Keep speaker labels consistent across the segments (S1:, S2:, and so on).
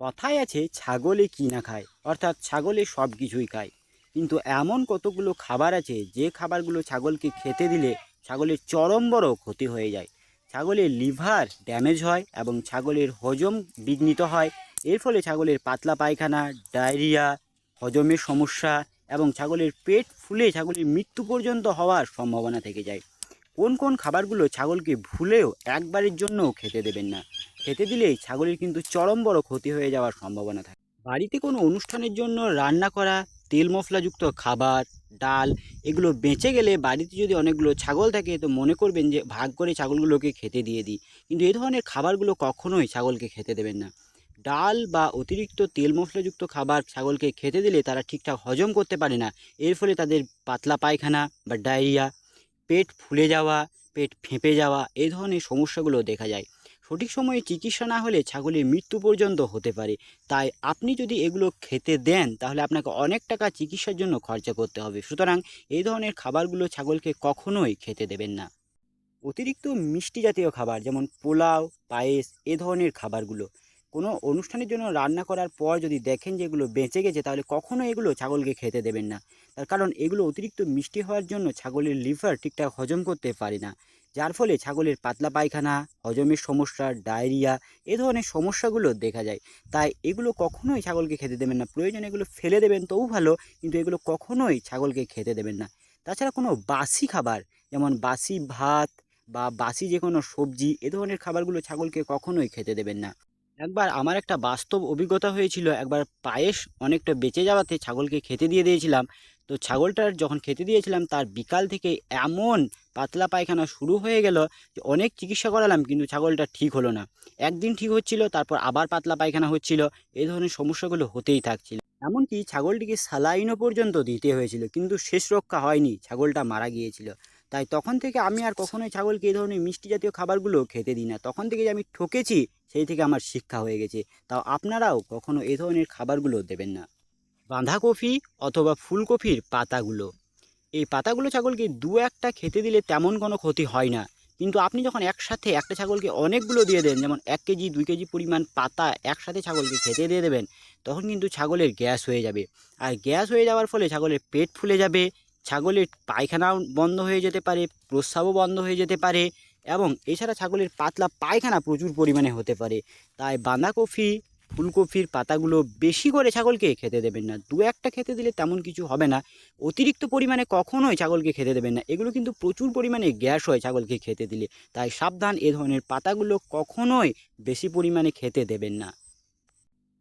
S1: কথায় আছে ছাগলে কি না খায়, অর্থাৎ ছাগলে সব কিছুই খায়। কিন্তু এমন কতগুলো খাবার আছে যে খাবারগুলো ছাগলকে খেতে দিলে ছাগলের চরম বড় ক্ষতি হয়ে যায়। ছাগলের লিভার ড্যামেজ হয় এবং ছাগলের হজম বিঘ্নিত হয়। এর ফলে ছাগলের পাতলা পায়খানা, ডায়রিয়া, হজমের সমস্যা এবং ছাগলের পেট ফুলে ছাগলের মৃত্যু পর্যন্ত হওয়ার সম্ভাবনা থেকে যায়। কোন কোন খাবারগুলো ছাগলকে ভুলেও একবারের জন্যও খেতে দেবেন না। খেতে দিলেই ছাগলের কিন্তু চরম বড় ক্ষতি হয়ে যাওয়ার সম্ভাবনা থাকে। বাড়িতে কোনো অনুষ্ঠানের জন্য রান্না করা তেল মশলাযুক্ত খাবার, ডাল এগুলো বেঁচে গেলে বাড়িতে যদি অনেকগুলো ছাগল থাকে তো মনে করবেন যে ভাগ করে ছাগলগুলোকে খেতে দিয়ে দিই। কিন্তু এই ধরনের খাবারগুলো কখনোই ছাগলকে খেতে দেবেন না। ডাল বা অতিরিক্ত তেল মশলাযুক্ত খাবার ছাগলকে খেতে দিলে তারা ঠিকঠাক হজম করতে পারে না। এর ফলে তাদের পাতলা পায়খানা বা ডায়রিয়া, পেট ফুলে যাওয়া, পেট ফেঁপে যাওয়া এই ধরনের সমস্যাগুলো দেখা যায়। সঠিক সময়ে চিকিৎসা না হলে ছাগলের মৃত্যু পর্যন্ত হতে পারে। তাই আপনি যদি এগুলো খেতে দেন তাহলে আপনাকে অনেক টাকা চিকিৎসার জন্য খরচা করতে হবে। সুতরাং এই ধরনের খাবারগুলো ছাগলকে কখনোই খেতে দেবেন না। অতিরিক্ত মিষ্টি জাতীয় খাবার যেমন পোলাও, পায়েস এ ধরনের খাবারগুলো কোনো অনুষ্ঠানের জন্য রান্না করার পর যদি দেখেন যে এগুলো বেঁচে গেছে তাহলে কখনো এগুলো ছাগলকে খেতে দেবেন না। তার কারণ এগুলো অতিরিক্ত মিষ্টি হওয়ার জন্য ছাগলের লিভার ঠিকঠাক হজম করতে পারে না, যার ফলে ছাগলের পাতলা পায়খানা, হজমের সমস্যা, ডায়রিয়া এ ধরনের সমস্যাগুলো দেখা যায়। তাই এগুলো কখনোই ছাগলকে খেতে দেবেন না। প্রয়োজনে এগুলো ফেলে দেবেন তবু ভালো, কিন্তু এগুলো কখনোই ছাগলকে খেতে দেবেন না। তাছাড়া কোনো বাসি খাবার যেমন বাসি ভাত বা বাসি যে কোনো সবজি এ ধরনের খাবারগুলো ছাগলকে কখনোই খেতে দেবেন না। একবার আমার একটা বাস্তব অভিজ্ঞতা হয়েছিল। একবার পায়েস অনেকটা বেঁচে যাওয়াতে ছাগলকে খেতে দিয়ে দিয়েছিলাম। তো ছাগলটার যখন খেতে দিয়েছিলাম তার বিকাল থেকে এমন পাতলা পায়খানা শুরু হয়ে গেল যে অনেক চিকিৎসা করালাম কিন্তু ছাগলটা ঠিক হলো না। একদিন ঠিক হচ্ছিল, তারপর আবার পাতলা পায়খানা হচ্ছিল। এই ধরনের সমস্যাগুলো হতেই থাকছিল। এমনকি ছাগলটিকে স্যালাইনও পর্যন্ত দিতে হয়েছিল, কিন্তু শেষ রক্ষা হয়নি, ছাগলটা মারা গিয়েছিল। তাই তখন থেকে আমি আর কখনোই ছাগলকে এই ধরনের মিষ্টি জাতীয় খাবারগুলো খেতে দিই না। তখন থেকে যে আমি ঠকেছি সেই থেকে আমার শিক্ষা হয়ে গেছে। তাও আপনারাও কখনো এ ধরনের খাবারগুলো দেবেন না। বাঁধাকপি অথবা ফুলকপির পাতাগুলো, এই পাতাগুলো ছাগলকে দু একটা খেতে দিলে তেমন কোনো ক্ষতি হয় না। কিন্তু আপনি যখন একসাথে একটা ছাগলকে অনেকগুলো দিয়ে দেন, যেমন 1 কেজি 2 কেজি পরিমাণ পাতা একসাথে ছাগলকে খেতে দিয়ে দেবেন, তখন কিন্তু ছাগলের গ্যাস হয়ে যাবে। আর গ্যাস হয়ে যাওয়ার ফলে ছাগলের পেট ফুলে যাবে, ছাগলের পায়খানাও বন্ধ হয়ে যেতে পারে, প্রস্রাবও বন্ধ হয়ে যেতে পারে এবং এছাড়া ছাগলের পাতলা পায়খানা প্রচুর পরিমাণে হতে পারে। তাই বাঁধাকপি, ফুলকপির পাতাগুলো বেশি করে ছাগলকে খেতে দেবেন না। দু একটা খেতে দিলে তেমন কিছু হবে না। অতিরিক্ত পরিমাণে কখনোই ছাগলকে খেতে দেবেন না। এগুলো কিন্তু প্রচুর পরিমাণে গ্যাস হয় ছাগলকে খেতে দিলে। তাই সাবধান, এ ধরনের পাতাগুলো কখনোই বেশি পরিমাণে খেতে দেবেন না।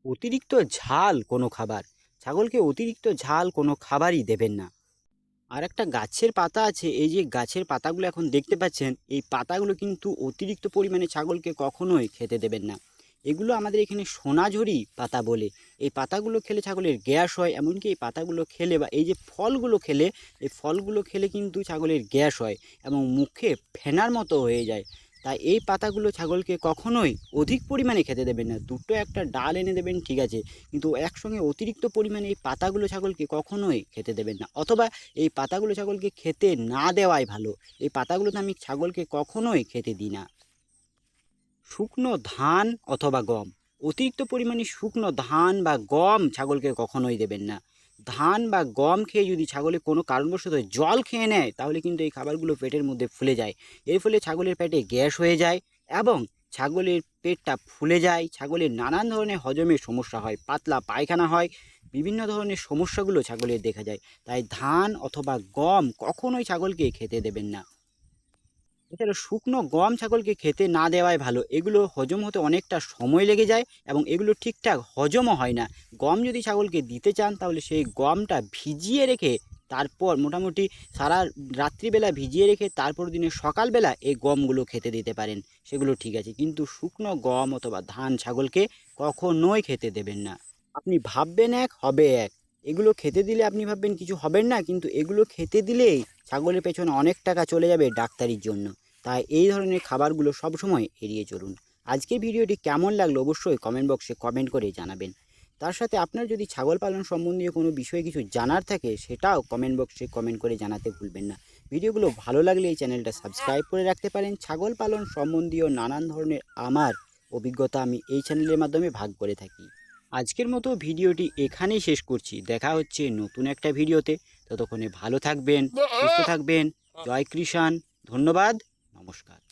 S1: অতিরিক্ত ঝাল কোনো খাবার, ছাগলকে অতিরিক্ত ঝাল কোনো খাবারই দেবেন না। আর একটা গাছের পাতা আছে, এই যে গাছের পাতাগুলো এখন দেখতে পাচ্ছেন, এই পাতাগুলো কিন্তু অতিরিক্ত পরিমাণে ছাগলকে কখনোই খেতে দেবেন না। এগুলো আমাদের এখানে সোনাঝুরি পাতা বলে। এই পাতাগুলো খেলে ছাগলের গ্যাস হয়, এমনকি এই পাতাগুলো খেলে বা এই যে ফলগুলো খেলে, এই ফলগুলো খেলে কিন্তু ছাগলের গ্যাস হয় এবং মুখে ফেনার মতো হয়ে যায়। তাই এই পাতাগুলো ছাগলকে কখনোই অধিক পরিমাণে খেতে দেবেন না। দুটো একটা ডাল এনে দেবেন ঠিক আছে, কিন্তু একসঙ্গে অতিরিক্ত পরিমাণে এই পাতাগুলো ছাগলকে কখনোই খেতে দেবেন না। অথবা এই পাতাগুলো ছাগলকে খেতে না দেওয়াই ভালো। এই পাতাগুলো তো আমি ছাগলকে কখনোই খেতে দিই না। শুকনো ধান অথবা গম, অতিরিক্ত পরিমাণে শুকনো ধান বা গম ছাগলকে কখনোই দেবেন না। ধান বা গম খেয়ে যদি ছাগলে কোনো কারণবশত জল খেয়ে নেয় তাহলে কিন্তু এই খাবারগুলো পেটের মধ্যে ফুলে যায়। এর ফলে ছাগলের পেটে গ্যাস হয়ে যায় এবং ছাগলের পেটটা ফুলে যায়, ছাগলের নানান ধরনের হজমের সমস্যা হয়, পাতলা পায়খানা হয়, বিভিন্ন ধরনের সমস্যাগুলো ছাগলের দেখা যায়। তাই ধান অথবা গম কখনোই ছাগলকে খেতে দেবেন না। এছাড়া শুকনো গম ছাগলকে খেতে না দেওয়াই ভালো। এগুলো হজম হতে অনেকটা সময় লেগে যায় এবং এগুলো ঠিকঠাক হজমও হয় না। গম যদি ছাগলকে দিতে চান তাহলে সেই গমটা ভিজিয়ে রেখে তারপর মোটামুটি সারা রাত্রিবেলা ভিজিয়ে রেখে তারপর দিনের সকালবেলা এই গমগুলো খেতে দিতে পারেন, সেগুলো ঠিক আছে। কিন্তু শুকনো গম অথবা ধান ছাগলকে কখনোই খেতে দেবেন না। আপনি ভাববেন এক, হবে এক। এগুলো খেতে দিলে আপনি ভাববেন কিছু হবেন না, কিন্তু এগুলো খেতে দিলেই ছাগলের পেছনে অনেক টাকা চলে যাবে ডাক্তারির জন্য। তাই এই ধরনের খাবারগুলো সবসময় এড়িয়ে চলুন। আজকের ভিডিওটি কেমন লাগলো অবশ্যই কমেন্ট বক্সে কমেন্ট করে জানাবেন। তার সাথে আপনার যদি ছাগল পালন সম্বন্ধীয় কোনো বিষয়ে কিছু জানার থাকে সেটাও কমেন্ট বক্সে কমেন্ট করে জানাতে ভুলবেন না। ভিডিওগুলো ভালো লাগলে এই চ্যানেলটা সাবস্ক্রাইব করে রাখতে পারেন। ছাগল পালন সম্বন্ধীয় নানান ধরনের আমার অভিজ্ঞতা আমি এই চ্যানেলের মাধ্যমে ভাগ করে থাকি। আজকের মতো ভিডিওটি এখানেই শেষ করছি। দেখা হচ্ছে নতুন একটা ভিডিওতে। ততক্ষণে ভালো থাকবেন, সুস্থ থাকবেন। জয় কৃষাণ। ধন্যবাদ। নমস্কার।